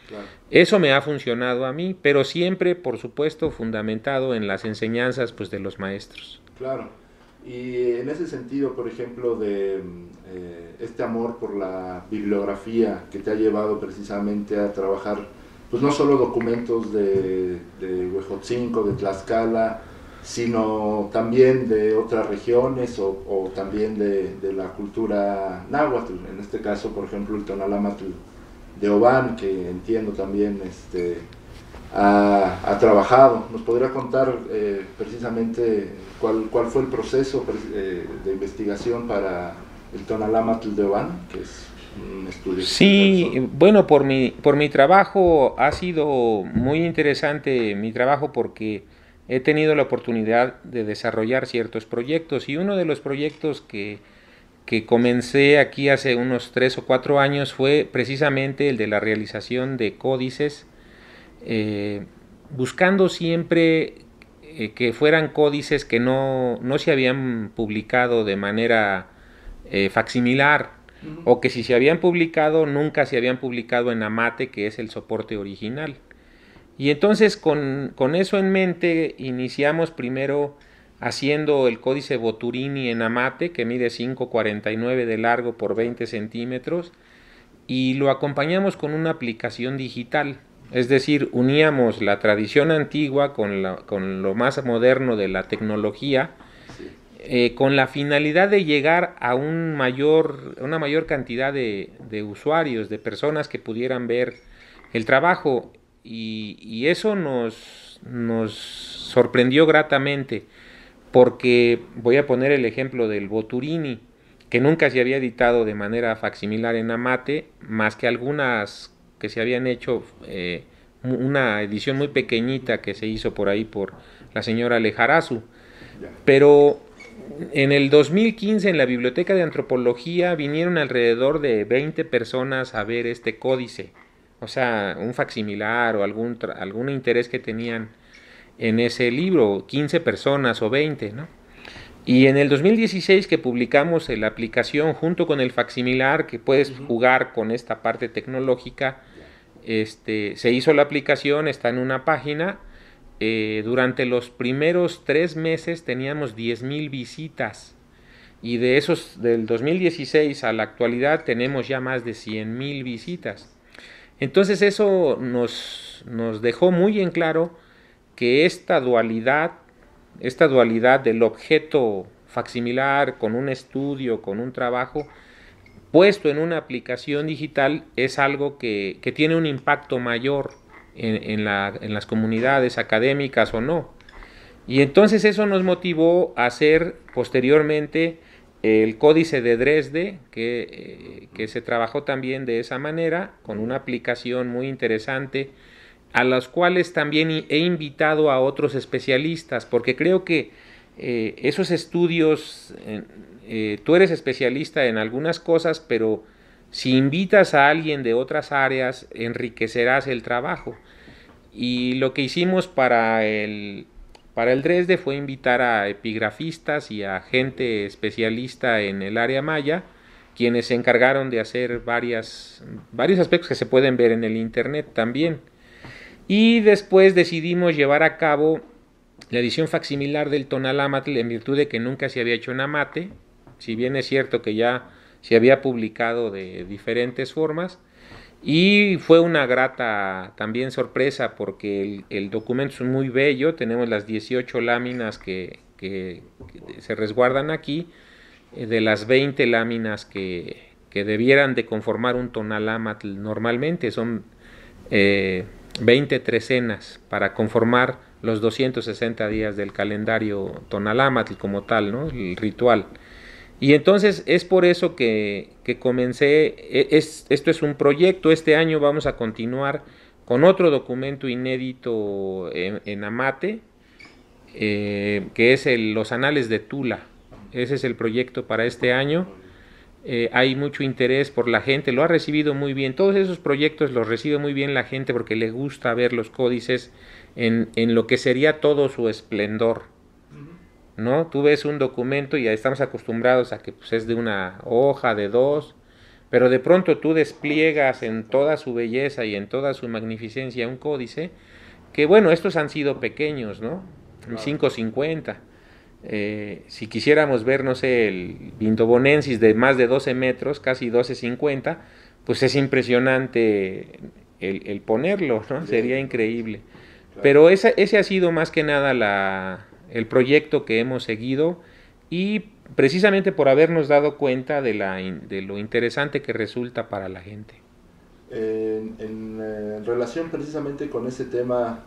Claro. Eso me ha funcionado a mí, pero siempre, por supuesto, fundamentado en las enseñanzas pues, de los maestros. Claro. Y en ese sentido, por ejemplo, de este amor por la bibliografía que te ha llevado precisamente a trabajar, pues no solo documentos de Huejotzinco, de Tlaxcala, sino también de otras regiones o también de la cultura náhuatl, en este caso, por ejemplo, el Tonalámatl de Obán, que entiendo también ha trabajado. ¿Nos podría contar precisamente cuál fue el proceso de investigación para el Tonalámatl de Obán, que es un estudio que se realizó? Sí, bueno, por mi trabajo ha sido muy interesante mi trabajo porque he tenido la oportunidad de desarrollar ciertos proyectos y uno de los proyectos que comencé aquí hace unos 3 o 4 años fue precisamente el de la realización de códices, eh, buscando siempre que fueran códices que no se habían publicado de manera facsimilar, Uh -huh. o que si se habían publicado nunca se habían publicado en Amate, que es el soporte original. Y entonces con eso en mente iniciamos primero haciendo el códice Boturini en Amate, que mide 5,49 de largo por 20 centímetros, y lo acompañamos con una aplicación digital. Es decir, uníamos la tradición antigua con lo más moderno de la tecnología, Sí. con la finalidad de llegar a una mayor cantidad de usuarios, de personas que pudieran ver el trabajo. Y eso nos sorprendió gratamente, porque voy a poner el ejemplo del Boturini, que nunca se había editado de manera facsimilar en Amate, más que algunas que se habían hecho, una edición muy pequeñita que se hizo por ahí por la señora Lejarazu. Ya. Pero en el 2015 en la Biblioteca de Antropología vinieron alrededor de 20 personas a ver este códice, o sea, un facsimilar o algún interés que tenían en ese libro, 15 personas o 20, ¿no? Y en el 2016 que publicamos la aplicación junto con el facsimilar, que Uh puedes -huh. jugar con esta parte tecnológica, Ya. se hizo la aplicación, está en una página. Durante los primeros 3 meses teníamos 10,000 visitas, y de esos del 2016 a la actualidad tenemos ya más de 100,000 visitas. Entonces eso nos dejó muy en claro que esta dualidad del objeto facsimilar con un estudio, con un trabajo, puesto en una aplicación digital, es algo que tiene un impacto mayor en las comunidades académicas o no. Y entonces eso nos motivó a hacer posteriormente el Códice de Dresde, que se trabajó también de esa manera, con una aplicación muy interesante, a las cuales también he invitado a otros especialistas, porque creo que esos estudios, tú eres especialista en algunas cosas, pero si invitas a alguien de otras áreas, enriquecerás el trabajo. Y lo que hicimos para el Dresde fue invitar a epigrafistas y a gente especialista en el área maya, quienes se encargaron de hacer varios aspectos que se pueden ver en el internet también. Y después decidimos llevar a cabo la edición facsimilar del Tonalámatl, en virtud de que nunca se había hecho en Amate, si bien es cierto que ya se había publicado de diferentes formas. Y fue una grata también sorpresa, porque el documento es muy bello. Tenemos las 18 láminas que se resguardan aquí, de las 20 láminas que debieran de conformar un Tonalámatl normalmente. Son 20 trecenas para conformar los 260 días del calendario Tonalámatl como tal, ¿no? El ritual. Y entonces es por eso que comencé, esto es un proyecto. Este año vamos a continuar con otro documento inédito en Amate, que es los Anales de Tula. Ese es el proyecto para este año. Hay mucho interés por la gente, lo ha recibido muy bien. Todos esos proyectos los recibe muy bien la gente porque le gusta ver los códices en lo que sería todo su esplendor, ¿no? Tú ves un documento y ya estamos acostumbrados a que pues, es de una hoja, de dos, pero de pronto tú despliegas en toda su belleza y en toda su magnificencia un códice, que bueno, estos han sido pequeños, ¿no? El 550. Si quisiéramos ver, no sé, el Vindobonensis de más de 12 metros, casi 12,50, pues es impresionante el ponerlo, ¿no? Bien. Sería increíble. Claro. Pero ese ha sido más que nada el proyecto que hemos seguido, y precisamente por habernos dado cuenta de lo interesante que resulta para la gente. En relación precisamente con ese tema,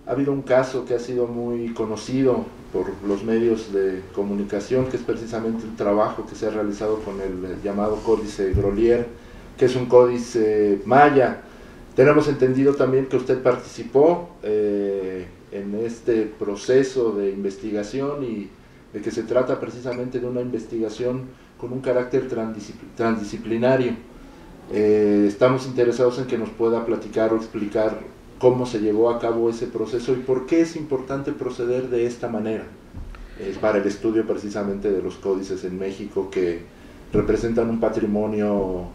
ha habido un caso que ha sido muy conocido por los medios de comunicación, que es precisamente el trabajo que se ha realizado con el llamado Códice Grolier, que es un códice maya. Tenemos entendido también que usted participó en este proceso de investigación, y de que se trata precisamente de una investigación con un carácter transdisciplinario. Estamos interesados en que nos pueda platicar o explicar cómo se llevó a cabo ese proceso y por qué es importante proceder de esta manera para el estudio precisamente de los códices en México, que representan un patrimonio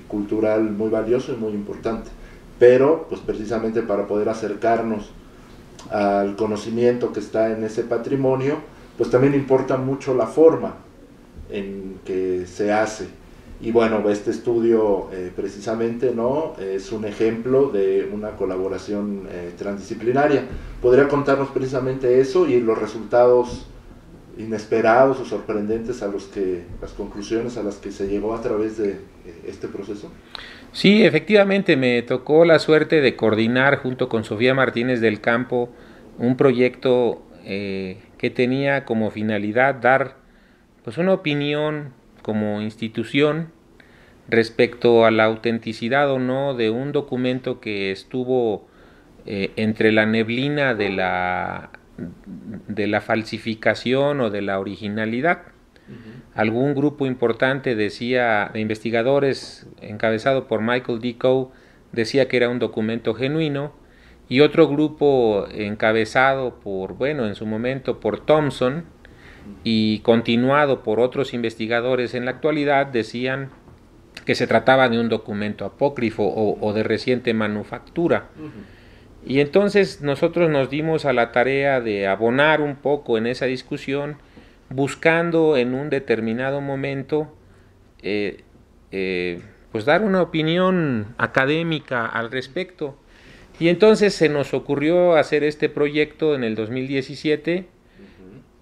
cultural muy valioso y muy importante, pero pues precisamente para poder acercarnos al conocimiento que está en ese patrimonio, pues también importa mucho la forma en que se hace. Y bueno, este estudio precisamente, ¿no?, es un ejemplo de una colaboración transdisciplinaria. ¿Podría contarnos precisamente eso y los resultados inesperados o sorprendentes las conclusiones a las que se llegó a través de este proceso? Sí, efectivamente me tocó la suerte de coordinar junto con Sofía Martínez del Campo un proyecto que tenía como finalidad dar pues una opinión como institución respecto a la autenticidad o no de un documento que estuvo entre la neblina de la falsificación o de la originalidad. Algún grupo importante de investigadores encabezado por Michael D. Coe decía que era un documento genuino, y otro grupo encabezado en su momento por Thompson y continuado por otros investigadores en la actualidad decían que se trataba de un documento apócrifo o de reciente manufactura. Y entonces nosotros nos dimos a la tarea de abonar un poco en esa discusión, buscando en un determinado momento pues dar una opinión académica al respecto. Y entonces se nos ocurrió hacer este proyecto en el 2017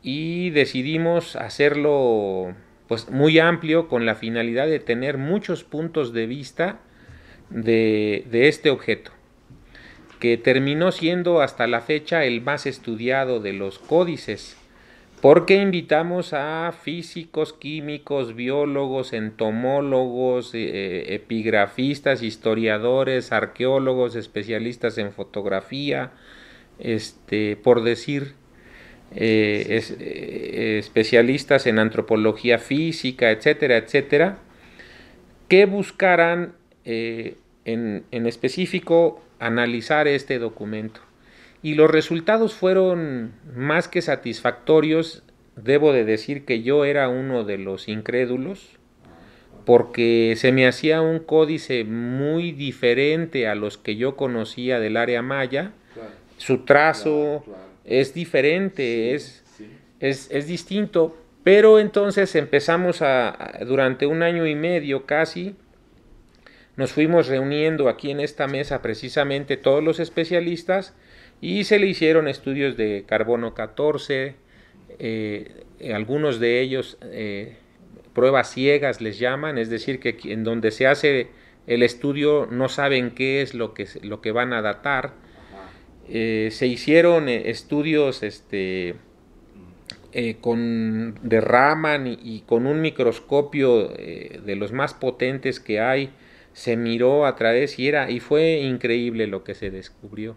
y decidimos hacerlo pues muy amplio, con la finalidad de tener muchos puntos de vista de este objeto, que terminó siendo hasta la fecha el más estudiado de los códices, porque invitamos a físicos, químicos, biólogos, entomólogos, epigrafistas, historiadores, arqueólogos, especialistas en fotografía, por decir, especialistas en antropología física, etcétera, etcétera, que buscaran en específico analizar este documento. Y los resultados fueron más que satisfactorios. Debo de decir que yo era uno de los incrédulos, porque se me hacía un códice muy diferente a los que yo conocía del área maya. Claro. Su trazo es diferente, sí, es distinto, pero entonces empezamos durante 1 año y medio casi, nos fuimos reuniendo aquí en esta mesa precisamente todos los especialistas, y se le hicieron estudios de carbono 14, algunos de ellos pruebas ciegas les llaman, es decir, que en donde se hace el estudio no saben qué es lo que van a datar. Se hicieron estudios de Raman y con un microscopio de los más potentes que hay, se miró a través y fue increíble lo que se descubrió.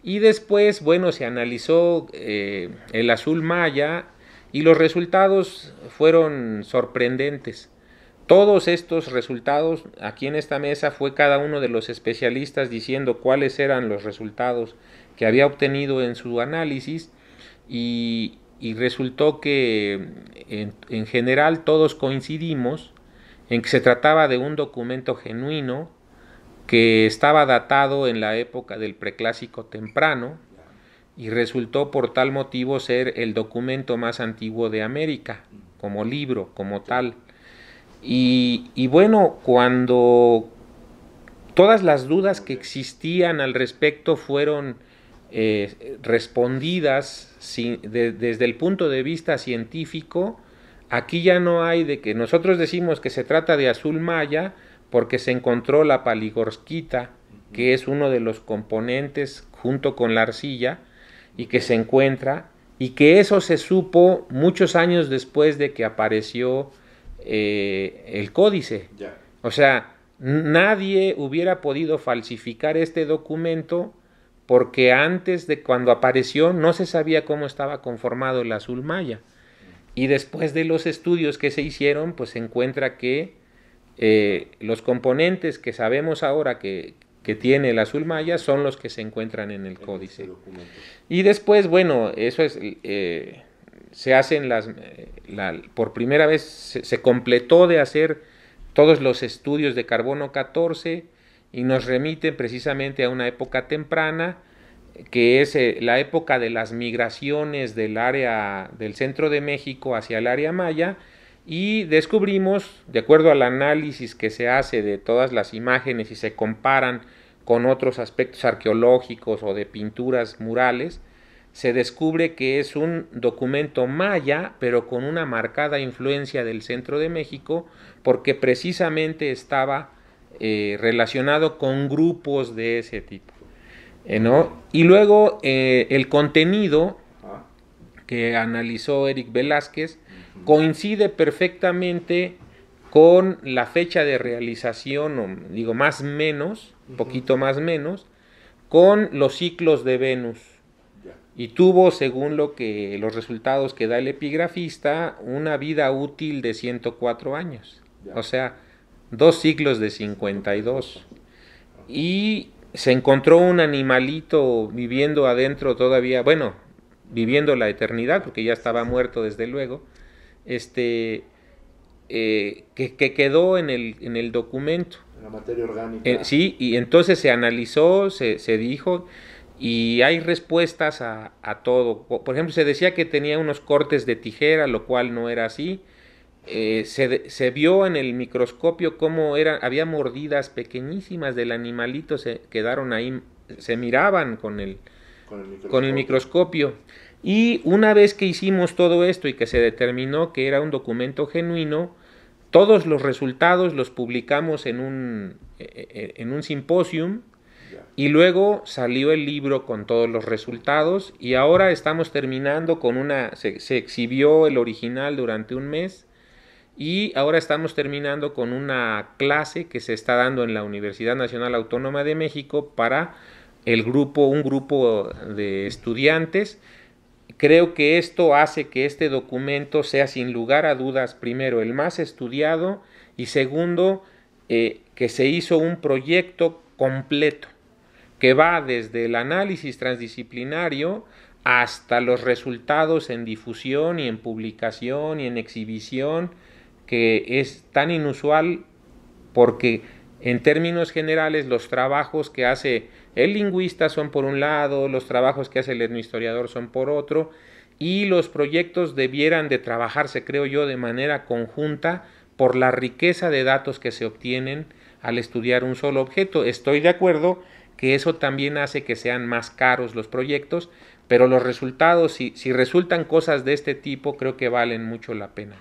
Y después, se analizó el azul maya, y los resultados fueron sorprendentes. Todos estos resultados, aquí en esta mesa, fue cada uno de los especialistas diciendo cuáles eran los resultados que había obtenido en su análisis, y resultó que en general todos coincidimos en que se trataba de un documento genuino que estaba datado en la época del Preclásico temprano y resultó por tal motivo ser el documento más antiguo de América, como libro, como tal. Y bueno, cuando todas las dudas que existían al respecto fueron respondidas desde el punto de vista científico, aquí ya no hay de que nosotros decimos que se trata de azul maya porque se encontró la paligorskita, que es uno de los componentes junto con la arcilla y que se encuentra, y que eso se supo muchos años después de que apareció el códice. O sea, nadie hubiera podido falsificar este documento porque antes de cuando apareció no se sabía cómo estaba conformado el azul maya. Y después de los estudios que se hicieron, pues se encuentra que los componentes que sabemos ahora que tiene el azul maya son los que se encuentran en el códice. Y después, bueno, eso es, se hacen por primera vez se completó de hacer todos los estudios de carbono 14 y nos remiten precisamente a una época temprana, que es la época de las migraciones del área del centro de México hacia el área maya, y descubrimos, de acuerdo al análisis que se hace de todas las imágenes y se comparan con otros aspectos arqueológicos o de pinturas murales, se descubre que es un documento maya, pero con una marcada influencia del centro de México, porque precisamente estaba relacionado con grupos de ese tipo. ¿No? Y luego el contenido que analizó Eric Velázquez coincide perfectamente con la fecha de realización, o digo más menos, un poquito más menos, con los ciclos de Venus. Y tuvo, según los resultados que da el epigrafista, una vida útil de 104 años. O sea, 2 ciclos de 52. Y se encontró un animalito viviendo adentro todavía, bueno, viviendo la eternidad, porque ya estaba muerto desde luego, que quedó en el documento. En la materia orgánica. Sí, y entonces se analizó, se dijo, y hay respuestas a todo. Por ejemplo, se decía que tenía unos cortes de tijera, lo cual no era así. Se vio en el microscopio cómo había mordidas pequeñísimas del animalito, se quedaron ahí, se miraban con el microscopio. Y una vez que hicimos todo esto y que se determinó que era un documento genuino, todos los resultados los publicamos en un simposium, y luego salió el libro con todos los resultados, y ahora estamos terminando con se exhibió el original durante un mes, y ahora estamos terminando con una clase que se está dando en la Universidad Nacional Autónoma de México para un grupo de estudiantes. Creo que esto hace que este documento sea sin lugar a dudas, primero, el más estudiado, y segundo, que se hizo un proyecto completo que va desde el análisis transdisciplinario hasta los resultados en difusión y en publicación y en exhibición, que es tan inusual porque en términos generales los trabajos que hace el lingüista son por un lado, los trabajos que hace el etnohistoriador son por otro, y los proyectos debieran de trabajarse, creo yo, de manera conjunta por la riqueza de datos que se obtienen al estudiar un solo objeto. Estoy de acuerdo que eso también hace que sean más caros los proyectos, pero los resultados, si resultan cosas de este tipo, creo que valen mucho la pena.